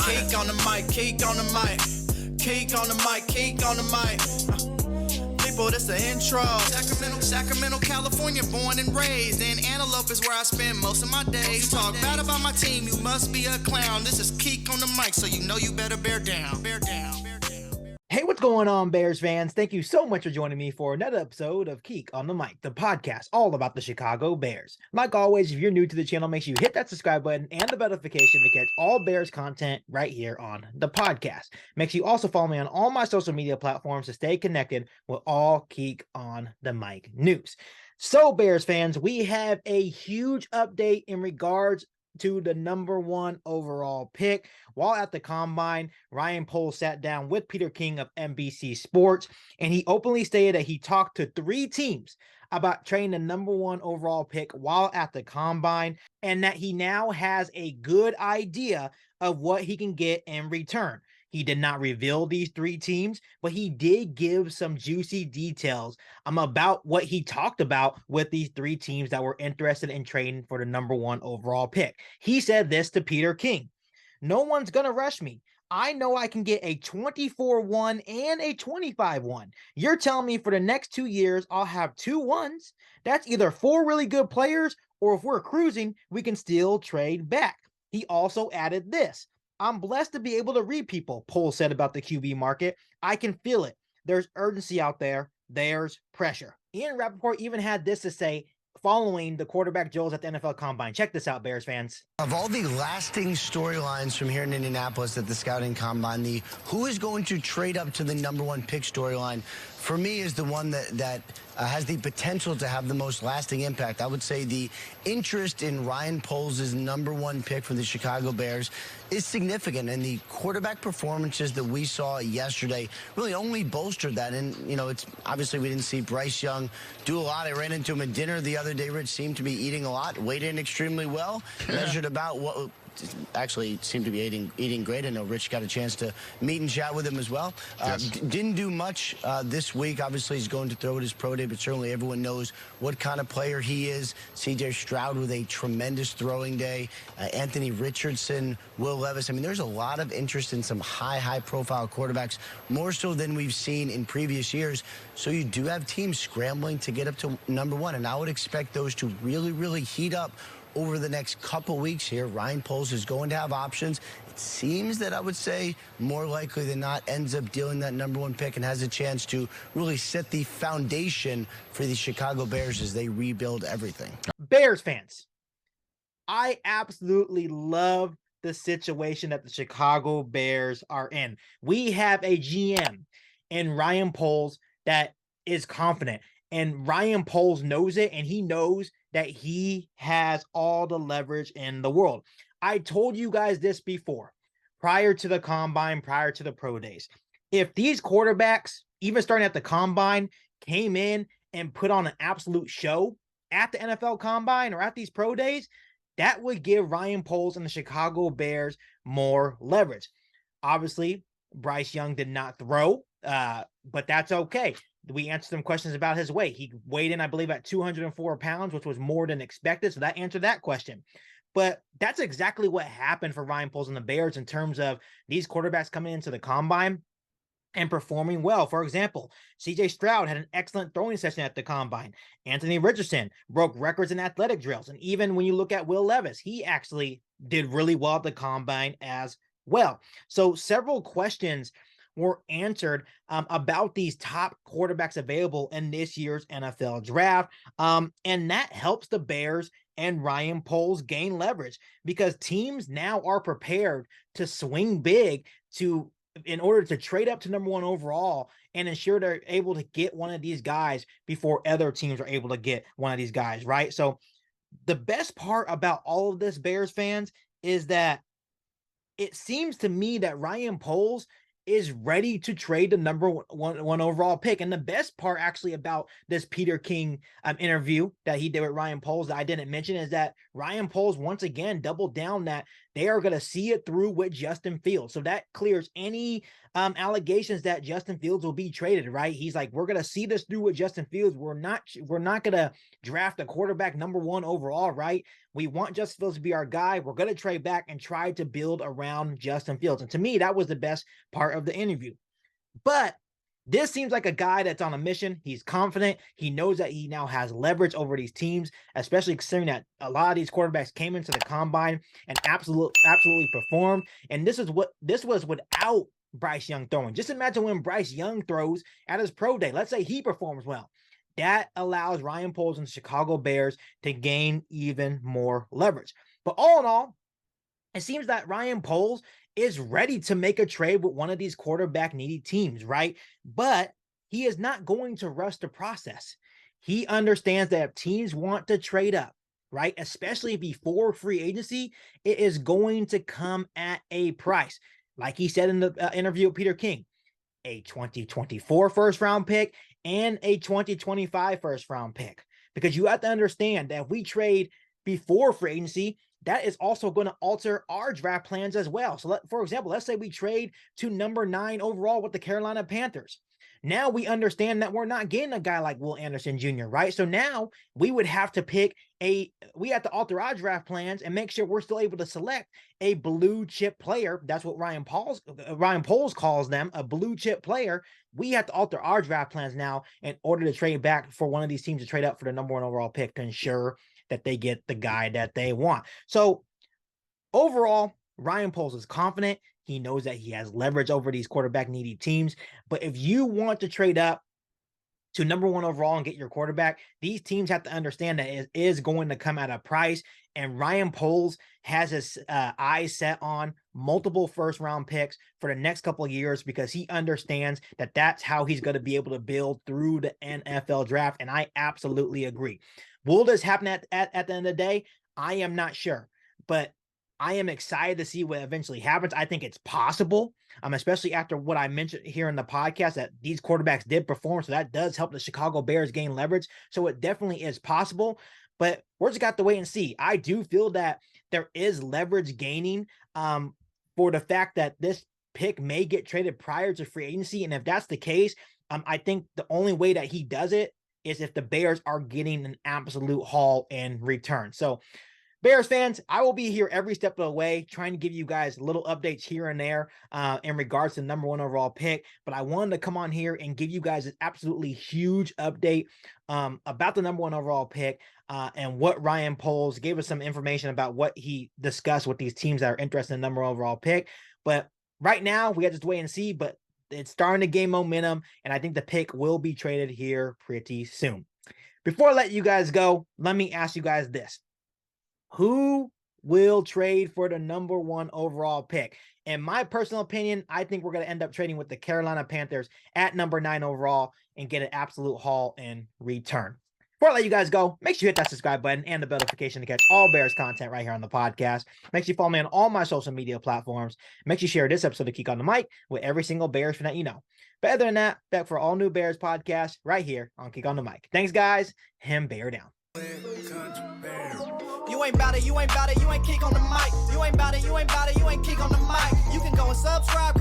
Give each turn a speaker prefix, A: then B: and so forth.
A: Keek on the mic, Keek on the mic. Keek on the mic, Keek on the mic. People, this the intro. Sacramento, California, born and raised. And Antelope is where I spend most of my days. Talk bad about my team, you must be a clown. This is Keek on the mic, so you know you better bear down. Bear down.
B: Hey, what's going on, Bears fans? Thank you so much for joining me for another episode of Keek on the Mic, the podcast all about the Chicago Bears. Like always, if you're new to the channel, make sure you hit that subscribe button and the bell notification to catch all Bears content right here on the podcast. Make sure you also follow me on all my social media platforms to stay connected with all Keek on the Mic news. So, Bears fans, we have a huge update in regards to the number one overall pick. While at the Combine, Ryan Poles sat down with Peter King of NBC Sports, and he openly stated that he talked to 3 teams about trading the number one overall pick while at the Combine, and that he now has a good idea of what he can get in return. He did not reveal these 3 teams, but he did give some juicy details about what he talked about with these 3 teams that were interested in trading for the number one overall pick. He said this to Peter King: "No one's going to rush me. I know I can get a 24-1 and a 25-1. You're telling me for the next 2 years, I'll have 2 1s. That's either 4 really good players, or if we're cruising, we can still trade back." He also added this: "I'm blessed to be able to read people," Poles said about the QB market. "I can feel it. There's urgency out there. There's pressure." Ian Rappaport even had this to say following the quarterback drills at the NFL Combine. Check this out, Bears fans.
C: Of all the lasting storylines from here in Indianapolis at the Scouting Combine, the who is going to trade up to the number one pick storyline, for me, is the one that has the potential to have the most lasting impact. I would say the interest in Ryan Poles' number one pick for the Chicago Bears is significant, and the quarterback performances that we saw yesterday really only bolstered that. And, you know, it's obviously we didn't see Bryce Young do a lot. I ran into him at dinner the other day. Rich seemed to be eating a lot, weighed in extremely well, measured about what actually seemed to be eating great. I know Rich got a chance to meet and chat with him as well.
D: Yes.
C: Didn't do much this week. Obviously, he's going to throw at his pro day, but certainly everyone knows what kind of player he is. C.J. Stroud with a tremendous throwing day. Anthony Richardson, Will Levis. I mean, there's a lot of interest in some high-profile quarterbacks, more so than we've seen in previous years. So you do have teams scrambling to get up to number one, and I would expect those to really, really heat up over the next couple weeks here. Ryan Poles is going to have options. It seems that I would say more likely than not ends up dealing that number one pick and has a chance to really set the foundation for the Chicago Bears as they rebuild everything.
B: Bears fans, I absolutely love the situation that the Chicago Bears are in. We have a GM in Ryan Poles that is confident, and Ryan Poles knows it, and he knows that he has all the leverage in the world. I told you guys this before, prior to the Combine, prior to the pro days. If these quarterbacks, even starting at the Combine, came in and put on an absolute show at the NFL Combine or at these pro days, that would give Ryan Poles and the Chicago Bears more leverage. Obviously, Bryce Young did not throw, but that's okay. We answered some questions about his weight. He weighed in, I believe, at 204 pounds, which was more than expected. So that answered that question. But that's exactly what happened for Ryan Poles and the Bears in terms of these quarterbacks coming into the Combine and performing well. For example, C.J. Stroud had an excellent throwing session at the Combine. Anthony Richardson broke records in athletic drills. And even when you look at Will Levis, he actually did really well at the Combine as well. So several questions were answered about these top quarterbacks available in this year's NFL draft. And that helps the Bears and Ryan Poles gain leverage because teams now are prepared to swing big in order to trade up to number one overall and ensure they're able to get one of these guys before other teams are able to get one of these guys, right? So the best part about all of this, Bears fans, is that it seems to me that Ryan Poles is ready to trade the number one overall pick. And the best part actually about this Peter King interview that he did with Ryan Poles that I didn't mention is that Ryan Poles once again doubled down that they are going to see it through with Justin Fields. So that clears any allegations that Justin Fields will be traded, right? He's like, we're going to see this through with Justin Fields. We're not going to draft a quarterback number 1 overall, right? We want Justin Fields to be our guy. We're going to trade back and try to build around Justin Fields. And to me, that was the best part of the interview. But this seems like a guy that's on a mission. He's confident. He knows that he now has leverage over these teams, especially considering that a lot of these quarterbacks came into the combine and absolutely performed. And this was without Bryce Young throwing. Just imagine when Bryce Young throws at his pro day. Let's say he performs well. That allows Ryan Poles and the Chicago Bears to gain even more leverage. But all in all, it seems that Ryan Poles is ready to make a trade with one of these quarterback needy teams, right? But he is not going to rush the process. He understands that if teams want to trade up, right, especially before free agency, it is going to come at a price. Like he said in the interview with Peter King, a 2024 first round pick and a 2025 first round pick. Because you have to understand that if we trade before free agency, that is also going to alter our draft plans as well. So for example, let's say we trade to number 9 overall with the Carolina Panthers. Now we understand that we're not getting a guy like Will Anderson Jr., right? So now we would have to we have to alter our draft plans and make sure we're still able to select a blue chip player. That's what Ryan Poles calls them, a blue chip player. We have to alter our draft plans now in order to trade back for one of these teams to trade up for the number 1 overall pick to ensure that they get the guy that they want. So overall, Ryan Poles is confident. He knows that he has leverage over these quarterback needy teams. But if you want to trade up to number 1 overall and get your quarterback, these teams have to understand that it is going to come at a price. And Ryan Poles has his eyes set on multiple first round picks for the next couple of years because he understands that that's how he's going to be able to build through the NFL draft. And I absolutely agree. Will this happen at the end of the day? I am not sure, but I am excited to see what eventually happens. I think it's possible, especially after what I mentioned here in the podcast, that these quarterbacks did perform. So that does help the Chicago Bears gain leverage. So it definitely is possible, but we're just got to wait and see. I do feel that there is leverage gaining for the fact that this pick may get traded prior to free agency. And if that's the case, I think the only way that he does it is if the Bears are getting an absolute haul in return. So Bears fans, I will be here every step of the way trying to give you guys little updates here and there in regards to the number 1 overall pick. But I wanted to come on here and give you guys an absolutely huge update about the number 1 overall pick and what Ryan Poles gave us some information about what he discussed with these teams that are interested in the number 1 overall pick. But right now, we have to just wait and see. But it's starting to gain momentum, and I think the pick will be traded here pretty soon. Before I let you guys go, let me ask you guys this. Who will trade for the number 1 overall pick? In my personal opinion, I think we're going to end up trading with the Carolina Panthers at number 9 overall and get an absolute haul in return. Before I let you guys go, make sure you hit that subscribe button and the bell notification to catch all Bears content right here on the podcast. Make sure you follow me on all my social media platforms. Make sure you share this episode of Kick on the Mic with every single Bears fan that you know. But other than that, back for all new Bears podcasts right here on Kick on the Mic. Thanks, guys. Bear down.
A: You ain't bout it, you ain't bout it, you ain't kick on the mic. You ain't bout it, you ain't bout it, you ain't kick on the mic. You can go and subscribe.